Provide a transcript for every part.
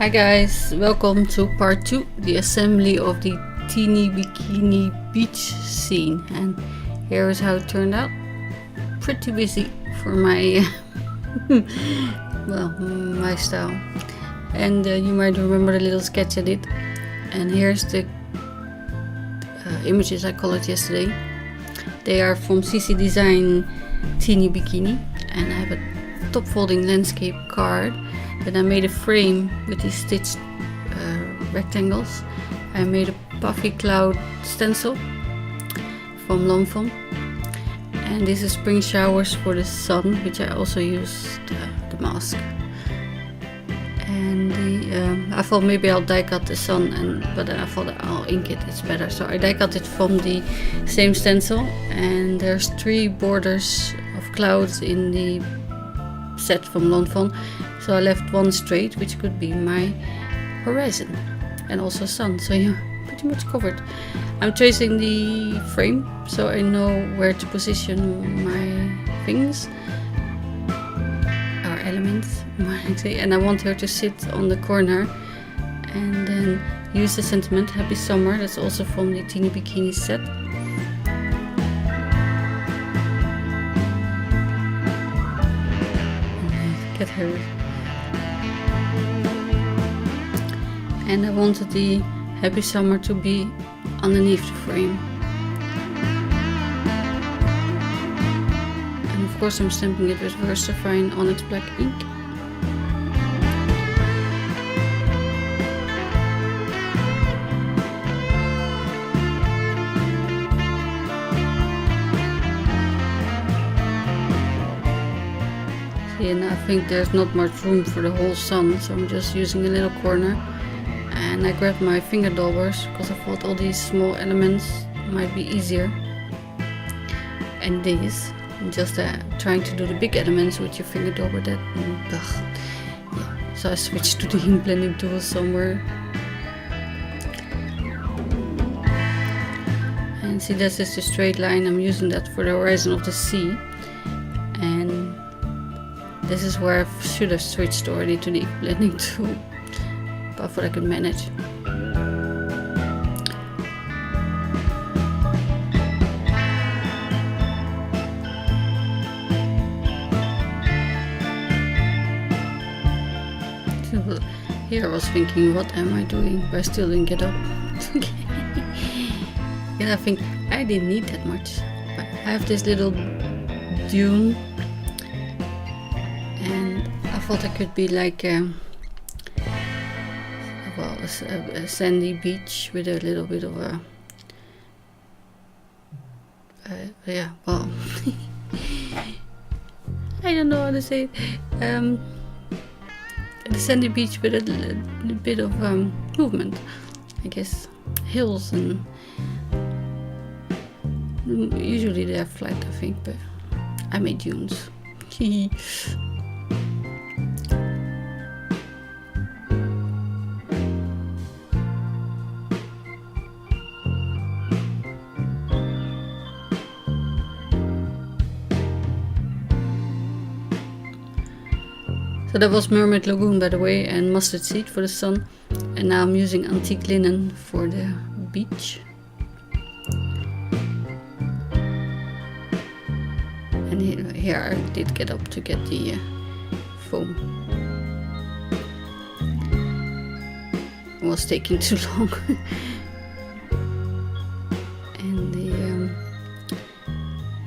Hi guys, welcome to part 2, the assembly of the teeny bikini beach scene. And here is how it turned out. Pretty busy for my my style. And you might remember the little sketch I did. And here's the images I colored yesterday. They are from CC Design Teeny Bikini, and I have a top folding landscape card. Then I made a frame with these stitched rectangles. I made a puffy cloud stencil from Longfon, and this is spring showers for the sun, which I also used the mask. And I thought maybe I'll die cut the sun, but then I thought I'll ink it, it's better. So I die cut it from the same stencil, and there's 3 borders of clouds in the set from Longfon. So I left one straight, which could be my horizon, and also sun, so you're pretty much covered. I'm tracing the frame so I know where to position my things, or elements, and I want her to sit on the corner, and then use the sentiment Happy Summer, that's also from the Teeny Bikini set. Get her. And I wanted the Happy Summer to be underneath the frame. And of course I'm stamping it with VersaFine Onyx Black ink. See, and I think there's not much room for the whole sun, so I'm just using a little corner. And I grabbed my finger daubers because I thought all these small elements might be easier. And these, just trying to do the big elements with your finger dauber, yeah. So I switched to the ink blending tool somewhere. And see, this is the straight line. I'm using that for the horizon of the sea. And this is where I should have switched already to the ink blending tool. I thought I could manage. So here I was thinking, what am I doing? But I still didn't get up. And I think I didn't need that much. But I have this little dune, and I thought I could be like a sandy beach with a little bit of a I don't know how to say it. The sandy beach with a bit of movement, I guess. Hills, and usually they're flat, I think, but I made dunes. So that was Mermaid Lagoon, by the way, and mustard seed for the sun. And now I'm using antique linen for the beach. And here I did get up to get the foam. It was taking too long. And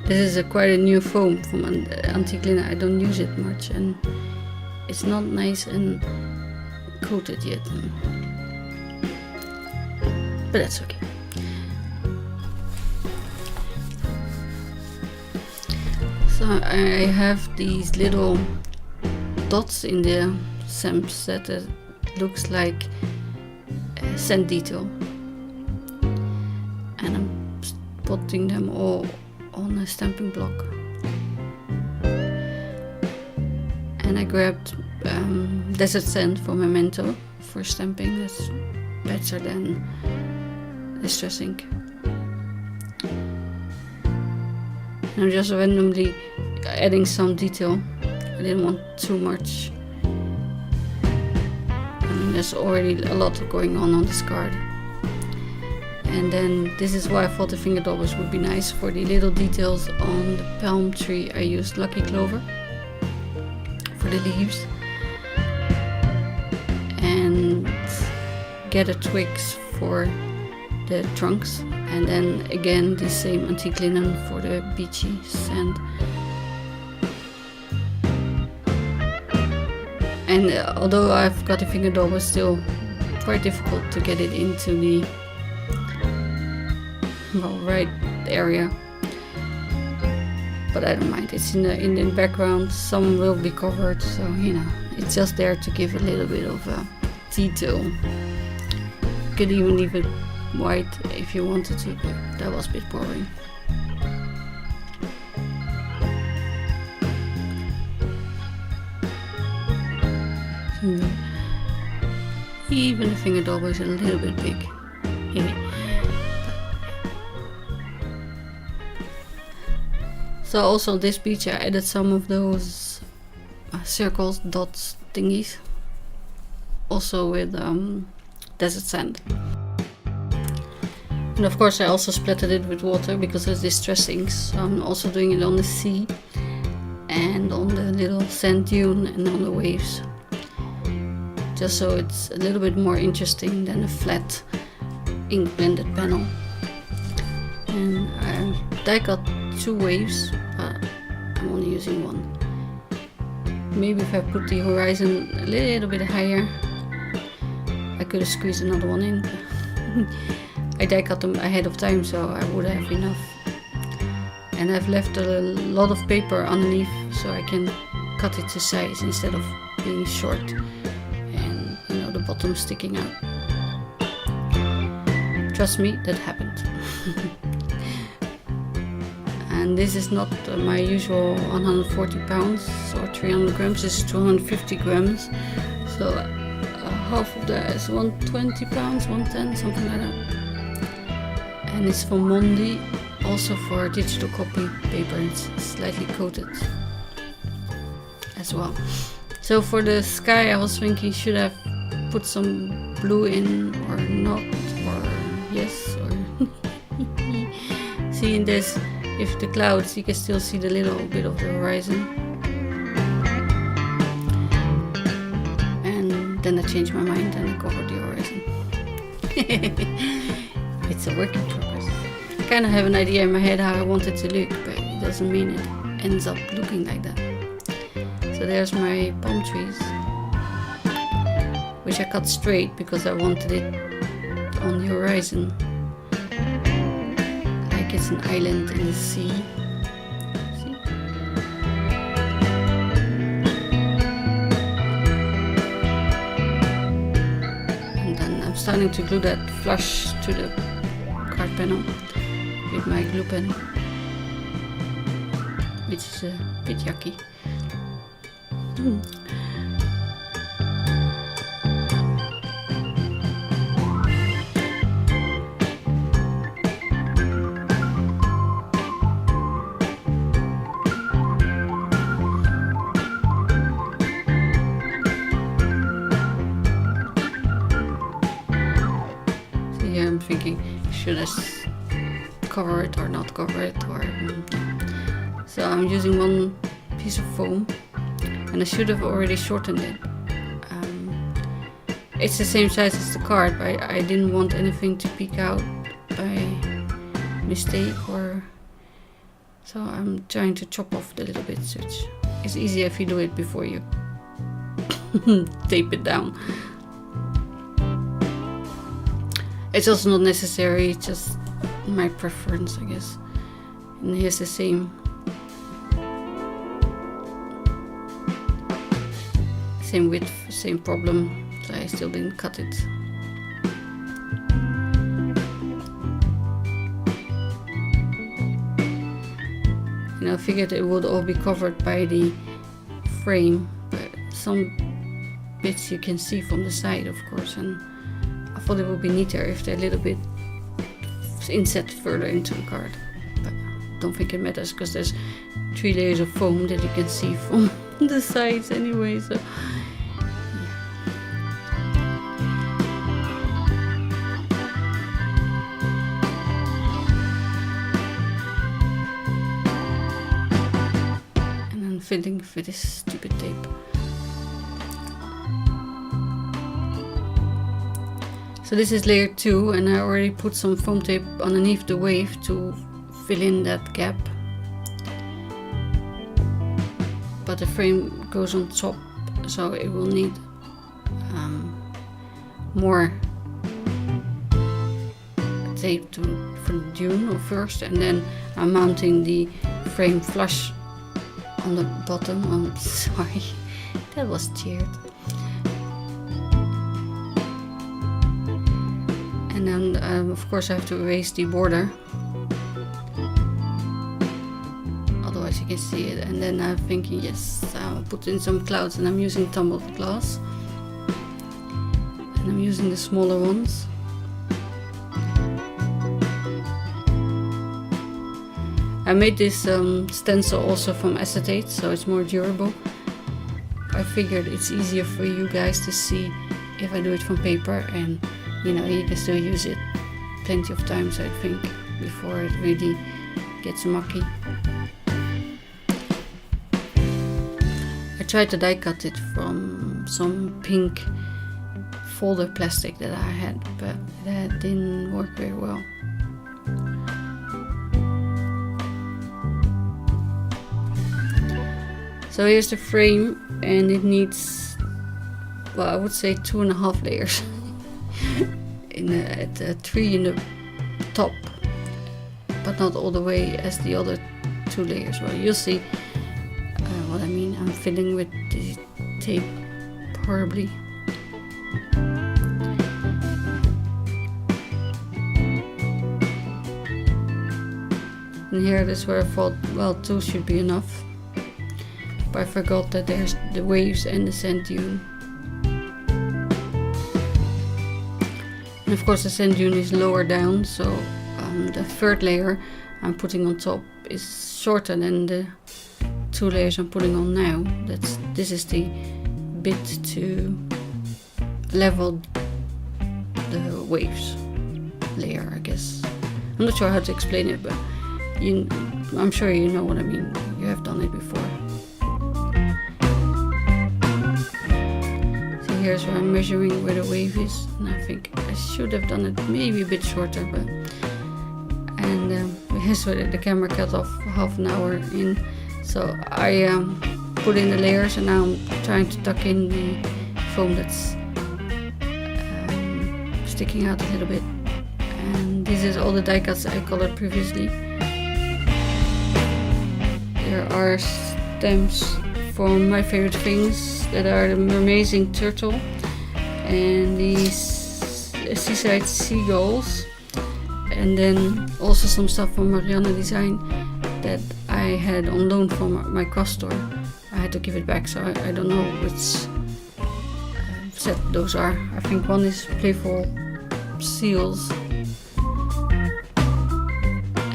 this is quite a new foam from antique linen. I don't use it much, and it's not nice and coated yet, but that's okay. So I have these little dots in the stamp set that looks like a sand detail, and I'm putting them all on a stamping block. And I grabbed desert sand for Memento for stamping. That's better than distress ink. And I'm just randomly adding some detail. I didn't want too much. there's already a lot going on this card. And then this is why I thought the finger daubers would be nice. For the little details on the palm tree, I used Lucky Clover for the leaves, and Gather Twigs for the trunks, and then again the same antique linen for the beachy sand. And although I've got the finger dauber, still quite difficult to get it into the right area. But I don't mind. It's in the background. Some will be covered, so you know, it's just there to give a little bit of detail. You could even leave it white if you wanted to, but that was a bit boring. Even the finger dauber is a little bit big. So also on this beach I added some of those circles, dots thingies, also with desert sand. And of course I also splattered it with water because it's distressing, so I'm also doing it on the sea and on the little sand dune and on the waves, just so it's a little bit more interesting than a flat ink blended panel. And I got 2 waves, but I'm only using 1. Maybe if I put the horizon a little bit higher, I could have squeezed another one in. I die cut them ahead of time, so I would have enough. And I've left a lot of paper underneath, so I can cut it to size instead of being short and the bottom sticking out. Trust me, that happened. And this is not my usual 140 pounds or 300 grams, this is 250 grams. So half of that is 120 pounds, 110, something like that. And it's from Mondi, also for digital copy paper, it's slightly coated as well. So for the sky I was thinking, should I put some blue in or not, or yes, or see in this, if the clouds, you can still see the little bit of the horizon. And then I changed my mind and I covered the horizon. It's a work in progress. I kind of have an idea in my head how I want it to look, but it doesn't mean it ends up looking like that. So there's my palm trees, which I cut straight because I wanted it on the horizon, like it's an island in the sea. See? And then I'm starting to glue that flush to the card panel with my glue pen, which is a bit yucky. I'm thinking, should I cover it or not cover it, or so I'm using 1 piece of foam, and I should have already shortened it. It's the same size as the card, but I didn't want anything to peek out by mistake, or so I'm trying to chop off the little bits, which is easier if you do it before you tape it down. It's also not necessary, it's just my preference, I guess. And here's the same width, same problem, so I still didn't cut it. And I figured it would all be covered by the frame, but some bits you can see from the side, of course, and I thought it would be neater if they're a little bit inset further into the card, but I don't think it matters because there's 3 layers of foam that you can see from the sides anyway, so fiddling with this stupid tape. So this is layer 2, and I already put some foam tape underneath the wave to fill in that gap. But the frame goes on top, so it will need more tape for the dune or first, and then I'm mounting the frame flush on the bottom. I'm sorry, that was cheered. And then of course I have to erase the border, otherwise you can see it. And then I'm thinking, yes, I'll put in some clouds, and I'm using tumbled glass, and I'm using the smaller ones. I made this stencil also from acetate, so it's more durable. I figured it's easier for you guys to see if I do it from paper, and you can still use it plenty of times, I think, before it really gets mucky. I tried to die cut it from some pink folder plastic that I had, but that didn't work very well. So here's the frame, and it needs, well, I would say 2.5 layers. At 3 in the top, but not all the way as the other 2 layers. Well, you'll see what I mean. I'm fiddling with the tape horribly. And here is where I thought, well, 2 should be enough. But I forgot that there's the waves and the sand dune. And of course the sand dune is lower down, so the 3rd layer I'm putting on top is shorter than the 2 layers I'm putting on now. This is the bit to level the waves layer, I guess. I'm not sure how to explain it, but I'm sure you know what I mean. You have done it before. Here's where I'm measuring where the wave is, and I think I should have done it maybe a bit shorter, but here's where the camera cut off half an hour in. So I put in the layers, and now I'm trying to tuck in the foam that's sticking out a little bit. And this is all the die cuts I colored previously. There are stamps from my favorite things that are the amazing turtle and these seaside seagulls, and then also some stuff from Marianne Design that I had on loan from my craft store. I had to give it back, so I don't know which set those are. I think one is playful seals,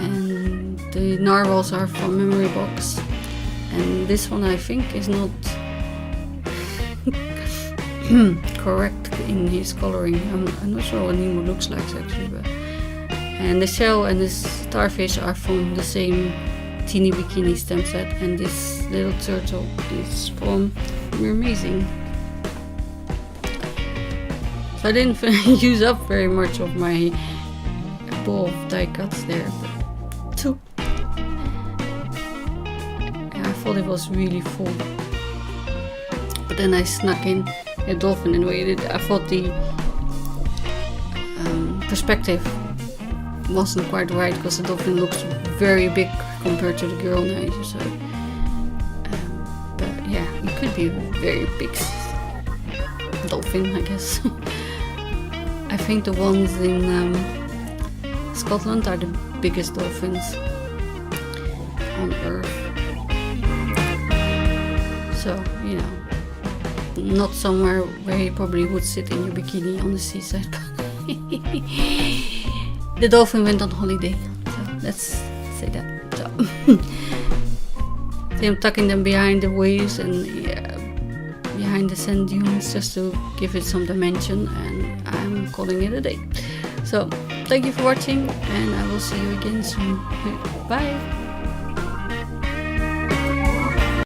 and the narwhals are from Memory Box. And this one I think is not correct in his coloring. I'm not sure what Nemo looks like actually, but and the shell and the starfish are from the same teeny bikini stamp set, and this little turtle is from Amazing. So I didn't use up very much of my ball of die cuts there, but 2. I thought it was really full, but then I snuck in a dolphin in the way it did. I thought the perspective wasn't quite right, because the dolphin looks very big compared to the girl now. So, but yeah, it could be a very big dolphin, I guess. I think the ones in Scotland are the biggest dolphins on Earth. So, not somewhere where you probably would sit in your bikini on the seaside. The dolphin went on holiday, so let's say that. So, I'm tucking them behind the waves and behind the sand dunes just to give it some dimension, and I'm calling it a day. So, thank you for watching, and I will see you again soon. Bye!